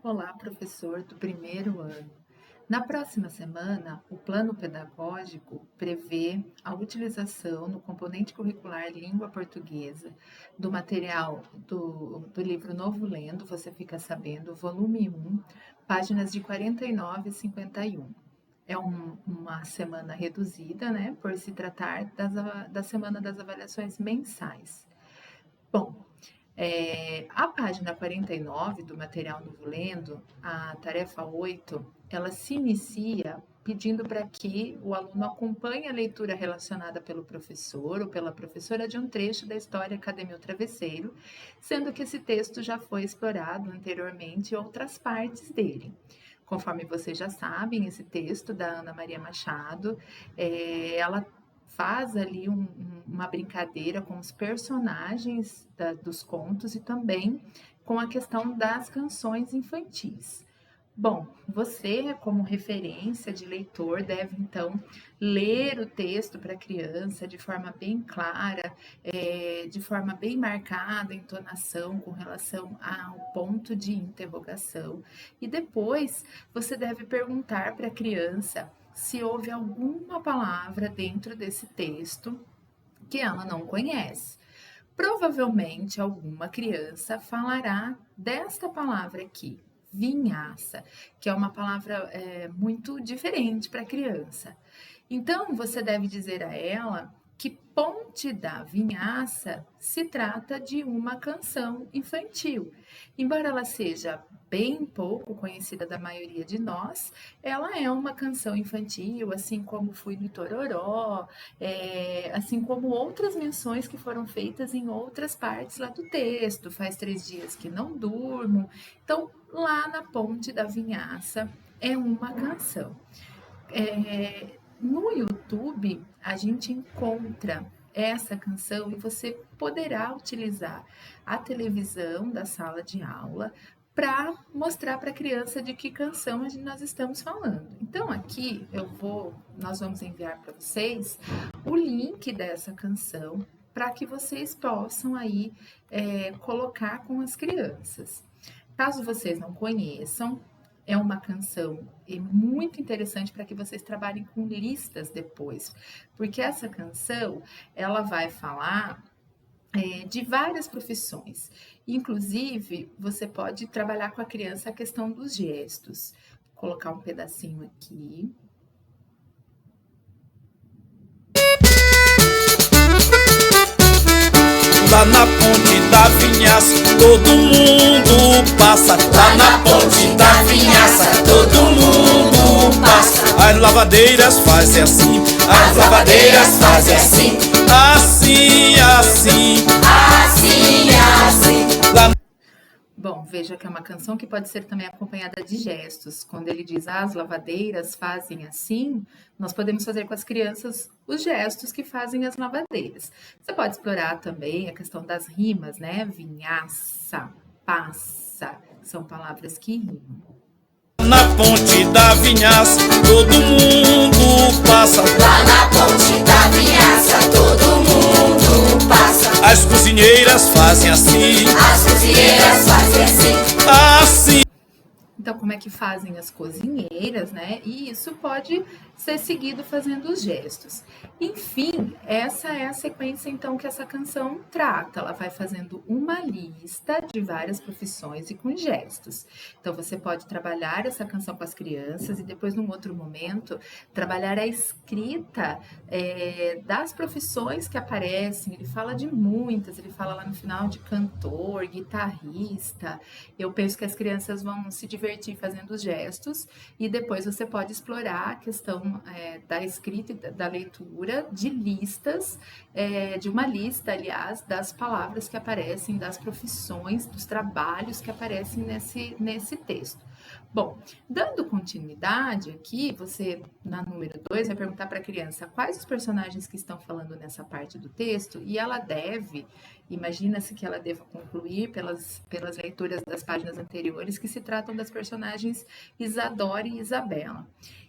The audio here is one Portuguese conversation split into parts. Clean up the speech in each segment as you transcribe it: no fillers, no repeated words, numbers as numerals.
Olá, professor do primeiro ano. Na próxima semana, o plano pedagógico prevê a utilização no componente curricular Língua Portuguesa do material do livro Novo Lendo, você fica sabendo, volume 1, páginas de 49 e 51. É uma semana reduzida, né, por se tratar da semana das avaliações mensais. Bom, a página 49 do material Novo Lendo, a tarefa 8, ela se inicia pedindo para que o aluno acompanhe a leitura relacionada pelo professor ou pela professora de um trecho da história Academia o Travesseiro, sendo que esse texto já foi explorado anteriormente em outras partes dele. Conforme vocês já sabem, esse texto da Ana Maria Machado, ela faz ali uma brincadeira com os personagens dos contos e também com a questão das canções infantis. Bom, você, como referência de leitor, deve então ler o texto para a criança de forma bem clara, de forma bem marcada, a entonação com relação ao ponto de interrogação. E depois você deve perguntar para a criança se houve alguma palavra dentro desse texto que ela não conhece. Provavelmente alguma criança falará desta palavra aqui, vinhaça, que é uma palavra muito diferente para a criança. Então, você deve dizer a ela que Ponte da Vinhaça se trata de uma canção infantil. Embora ela seja bem pouco conhecida da maioria de nós, ela é uma canção infantil, assim como Fui no Itororó, assim como outras menções que foram feitas em outras partes lá do texto. Faz 3 dias que não durmo. Então, lá na Ponte da Vinhaça é uma canção. No YouTube, a gente encontra essa canção e você poderá utilizar a televisão da sala de aula para mostrar para a criança de que canção nós estamos falando. Então, aqui nós vamos enviar para vocês o link dessa canção para que vocês possam aí colocar com as crianças. Caso vocês não conheçam, é uma canção muito interessante para que vocês trabalhem com listas depois, porque essa canção ela vai falar de várias profissões. Inclusive, você pode trabalhar com a criança a questão dos gestos. Vou colocar um pedacinho aqui. Lá na Ponte da Vinhaça, todo mundo passa. Lá na Ponte da Vinhaça, todo mundo passa. As lavadeiras fazem assim, as lavadeiras fazem assim, assim, assim, assim, assim. Bom, veja que é uma canção que pode ser também acompanhada de gestos. Quando ele diz as lavadeiras fazem assim, nós podemos fazer com as crianças os gestos que fazem as lavadeiras. Você pode explorar também a questão das rimas, né? Vinhaça, passa, são palavras que rimam. Na Ponte da Vinhaça, todo mundo passa. Lá na Ponte da Vinhaça, todo mundo passa. As cozinheiras fazem assim, as cozinheiras fazem assim, assim. Então, como é que fazem as cozinheiras, né? E isso pode ser seguido fazendo os gestos. Enfim, essa é a sequência, então, que essa canção trata. Ela vai fazendo uma lista de várias profissões e com gestos. Então, você pode trabalhar essa canção com as crianças e depois, num outro momento, trabalhar a escrita das profissões que aparecem. Ele fala de muitas, ele fala lá no final de cantor, guitarrista. Eu penso que as crianças vão se divertir fazendo os gestos e depois você pode explorar a questão da escrita e da leitura de listas, de uma lista, aliás, das palavras que aparecem, das profissões, dos trabalhos que aparecem nesse texto. Bom, dando continuidade aqui, você, na número 2, vai perguntar para a criança quais os personagens que estão falando nessa parte do texto e ela imagina-se que ela deva concluir pelas leituras das páginas anteriores que se tratam das personagens Isadora e Isabela.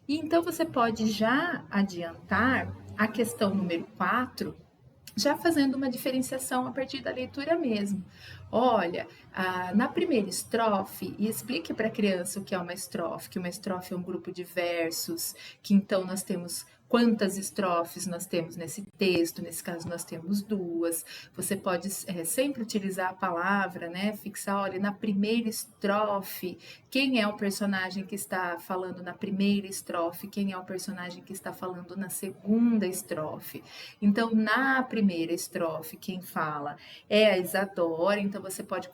E então você pode já adiantar a questão número 4, já fazendo uma diferenciação a partir da leitura mesmo. Olha, na primeira estrofe, e explique para a criança o que é uma estrofe, que uma estrofe é um grupo de versos, que então nós temos quantas estrofes nós temos nesse texto, nesse caso nós temos 2. Você pode sempre utilizar a palavra, né? Fixar, olha, na primeira estrofe, quem é o personagem que está falando na primeira estrofe, quem é o personagem que está falando na segunda estrofe. Então, na primeira estrofe, quem fala é a Isadora, então você pode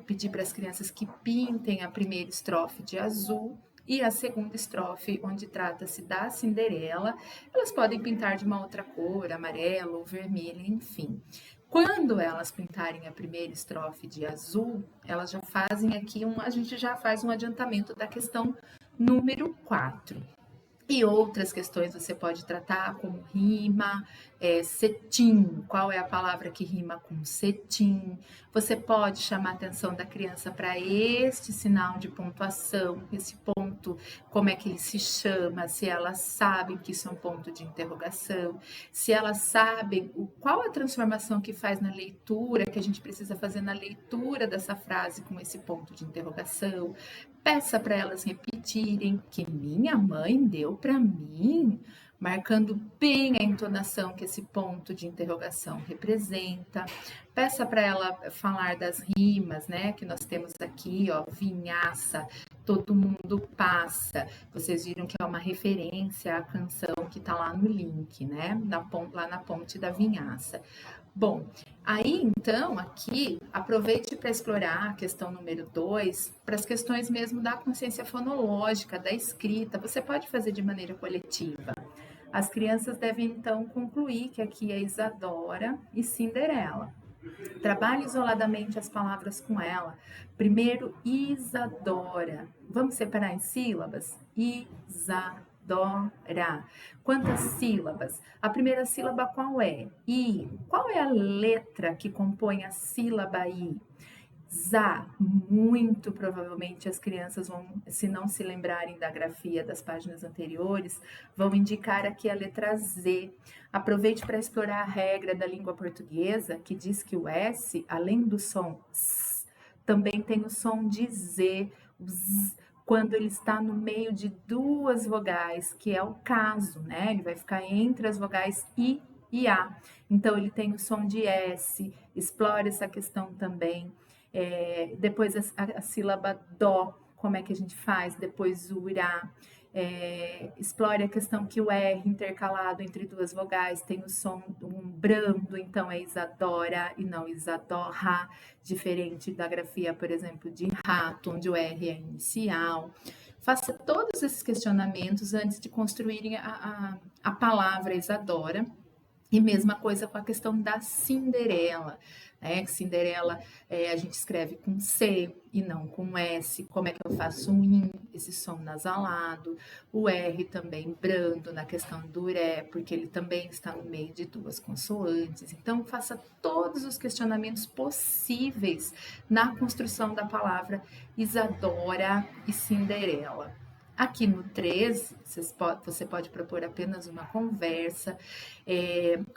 pedir para as crianças que pintem a primeira estrofe de azul, e a segunda estrofe, onde trata-se da Cinderela, elas podem pintar de uma outra cor, amarelo ou vermelho, enfim. Quando elas pintarem a primeira estrofe de azul, elas já fazem aqui a gente já faz um adiantamento da questão número 4. E outras questões você pode tratar como rima, cetim, qual é a palavra que rima com cetim. Você pode chamar a atenção da criança para este sinal de pontuação, esse ponto, como é que ele se chama, se elas sabem que isso é um ponto de interrogação, se elas sabem qual a transformação que faz na leitura, que a gente precisa fazer na leitura dessa frase com esse ponto de interrogação. Peça para elas repetirem que minha mãe deu para mim, marcando bem a entonação que esse ponto de interrogação representa. Peça para ela falar das rimas, né, que nós temos aqui, ó, vinhaça, todo mundo passa. Vocês viram que é uma referência à canção que está lá no link, né, lá na ponte da vinhaça. Bom, aí então aqui aproveite para explorar a questão número 2 para as questões mesmo da consciência fonológica, da escrita. Você pode fazer de maneira coletiva. As crianças devem então concluir que aqui é Isadora e Cinderela. Trabalhe isoladamente as palavras com ela. Primeiro, Isadora. Vamos separar em sílabas? Isadora. Quantas sílabas? A primeira sílaba qual é? I. Qual é a letra que compõe a sílaba I? Zá. Muito provavelmente as crianças vão, se não se lembrarem da grafia das páginas anteriores, vão indicar aqui a letra Z. Aproveite para explorar a regra da língua portuguesa, que diz que o S, além do som S, também tem o som de Z, o Z, quando ele está no meio de 2 vogais, que é o caso, né? Ele vai ficar entre as vogais I e A. Então, ele tem o som de S. Explore essa questão também. Depois a sílaba Dó, como é que a gente faz? Depois o Irá. Explore a questão que o R intercalado entre 2 vogais tem o som um brando, então é Isadora e não Isadorra, diferente da grafia, por exemplo, de rato, onde o R é inicial. Faça todos esses questionamentos antes de construírem a palavra Isadora. E mesma coisa com a questão da Cinderela, né? Cinderela a gente escreve com C e não com S. Como é que eu faço um IN, esse som nasalado? O R também brando na questão do Ré, porque ele também está no meio de 2 consoantes. Então, faça todos os questionamentos possíveis na construção da palavra Isadora e Cinderela. Aqui no 3, você pode propor apenas uma conversa.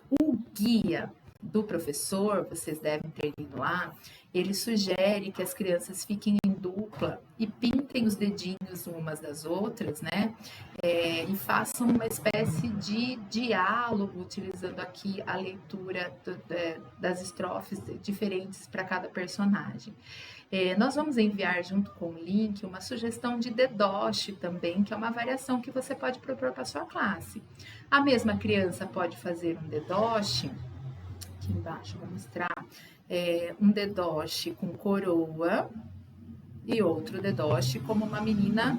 O guia do professor, vocês devem ter lido lá, ele sugere que as crianças fiquem em dupla e pintem os dedinhos umas das outras, né? E façam uma espécie de diálogo, utilizando aqui a leitura das estrofes diferentes para cada personagem. Nós vamos enviar junto com o link uma sugestão de dedoche também, que é uma variação que você pode propor para a sua classe. A mesma criança pode fazer um dedoche, aqui embaixo vou mostrar, um dedoche com coroa e outro dedoche como uma menina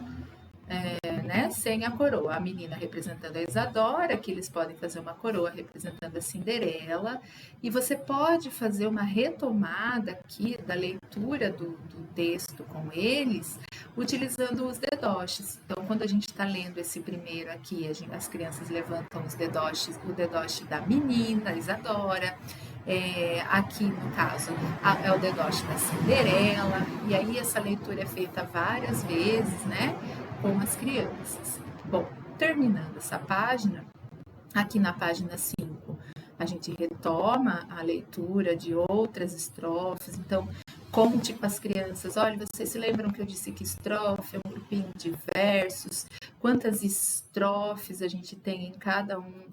né, sem a coroa. A menina representando a Isadora, que eles podem fazer uma coroa representando a Cinderela, e você pode fazer uma retomada aqui da leitura do texto com eles, utilizando os dedoches. Então, quando a gente está lendo esse primeiro aqui, as crianças levantam os dedoches, o dedoche da menina, Isadora, aqui no caso é o dedoche da Cinderela, e aí essa leitura é feita várias vezes, né, com as crianças. Bom, terminando essa página, aqui na página 5, a a gente retoma a leitura de outras estrofes, então conte com as crianças, olha, vocês se lembram que eu disse que estrofe é um grupinho de versos, quantas estrofes a gente tem em cada um,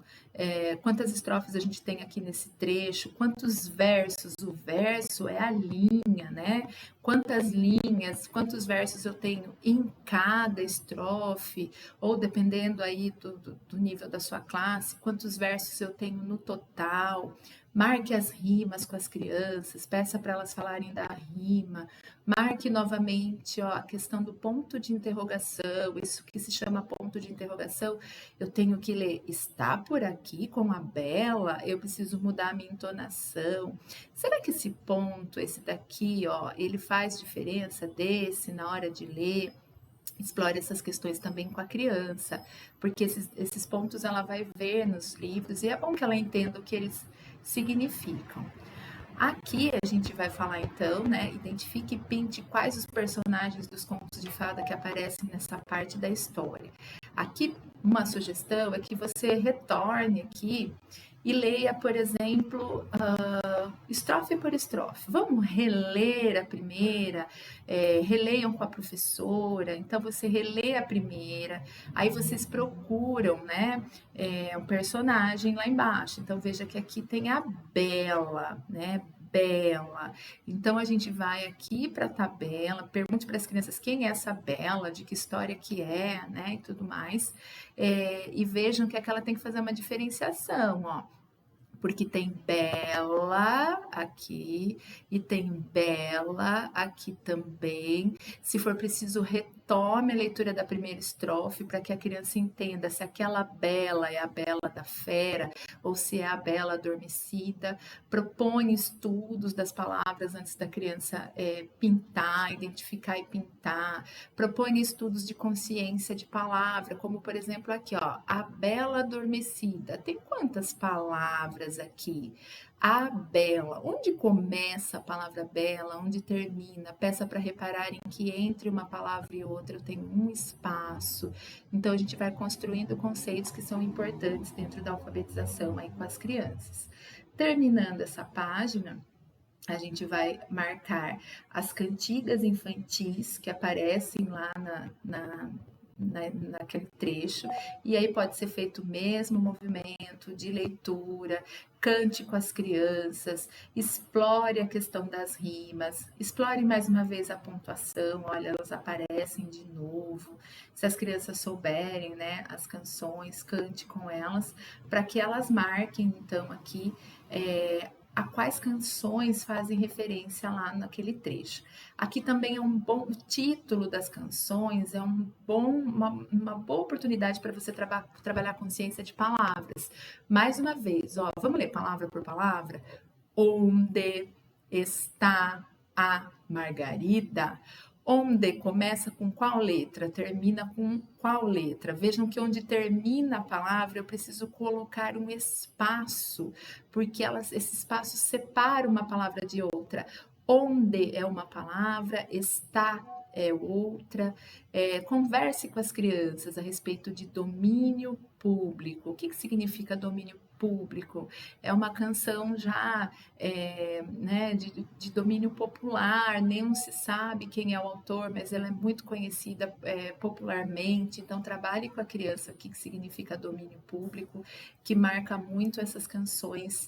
quantas estrofes a gente tem aqui nesse trecho, quantos versos, o verso é a linha, né? Quantas linhas, quantos versos eu tenho em cada estrofe, ou dependendo aí do nível da sua classe, quantos versos eu tenho no total. Marque as rimas com as crianças, peça para elas falarem da rima, marque novamente ó, a questão do ponto de interrogação, isso que se chama ponto de interrogação, eu tenho que ler, está por aqui com a Bela, eu preciso mudar a minha entonação. Será que esse ponto, esse daqui, ó, ele faz diferença desse na hora de ler? Explore essas questões também com a criança, porque esses pontos ela vai ver nos livros e é bom que ela entenda o que eles significam. Aqui a gente vai falar então, né? Identifique e pinte quais os personagens dos contos de fada que aparecem nessa parte da história. Aqui, uma sugestão é que você retorne aqui e leia, por exemplo, estrofe por estrofe. Vamos reler a primeira, releiam com a professora. Então, você relê a primeira, aí vocês procuram, né, um personagem lá embaixo. Então, veja que aqui tem a Bela, né? Bela. Então a gente vai aqui para a tabela, pergunte para as crianças quem é essa Bela, de que história que é, né, e tudo mais, e vejam que ela tem que fazer uma diferenciação, ó. Porque tem Bela aqui e tem Bela aqui também. Se for preciso, retome a leitura da primeira estrofe para que a criança entenda se aquela Bela é a Bela da Fera ou se é a Bela adormecida. Propõe estudos das palavras antes da criança pintar, identificar e pintar. Propõe estudos de consciência de palavra, como por exemplo aqui, ó, a Bela adormecida. Tem quantas palavras aqui? A Bela. Onde começa a palavra Bela? Onde termina? Peça para repararem que entre uma palavra e outra eu tenho um espaço. Então a gente vai construindo conceitos que são importantes dentro da alfabetização aí com as crianças. Terminando essa página, a gente vai marcar as cantigas infantis que aparecem lá naquele trecho, e aí pode ser feito o mesmo movimento de leitura, cante com as crianças, explore a questão das rimas, explore mais uma vez a pontuação, olha, elas aparecem de novo, se as crianças souberem, né, as canções, cante com elas, para que elas marquem, então, aqui, a quais canções fazem referência lá naquele trecho. Aqui também é um bom, o título das canções é uma boa oportunidade para você trabalhar a consciência de palavras. Mais uma vez, ó, vamos ler palavra por palavra? Onde está a Margarida? Onde começa com qual letra, termina com qual letra. Vejam que onde termina a palavra eu preciso colocar um espaço, porque esse espaço separa uma palavra de outra. Onde é uma palavra, está é outra. Converse com as crianças a respeito de domínio público. O que significa domínio público? É uma canção já né, de domínio popular, nem se sabe quem é o autor, mas ela é muito conhecida popularmente. Então, trabalhe com a criança o que significa domínio público, que marca muito essas canções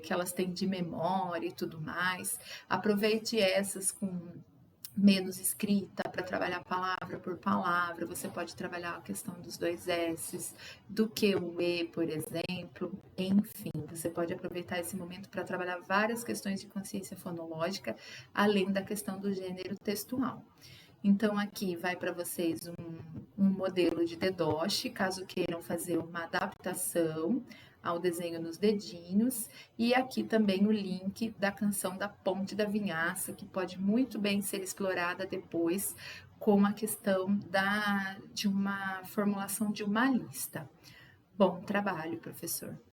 que elas têm de memória e tudo mais. Aproveite essas com menos escrita para trabalhar palavra por palavra. Você pode trabalhar a questão dos 2 S's, do que o E, por exemplo. Enfim, você pode aproveitar esse momento para trabalhar várias questões de consciência fonológica, além da questão do gênero textual. Então, aqui vai para vocês um modelo de DDoS, caso queiram fazer uma adaptação ao desenho nos dedinhos, e aqui também o link da canção da Ponte da Vinhaça, que pode muito bem ser explorada depois com a questão de uma formulação de uma lista. Bom trabalho, professor.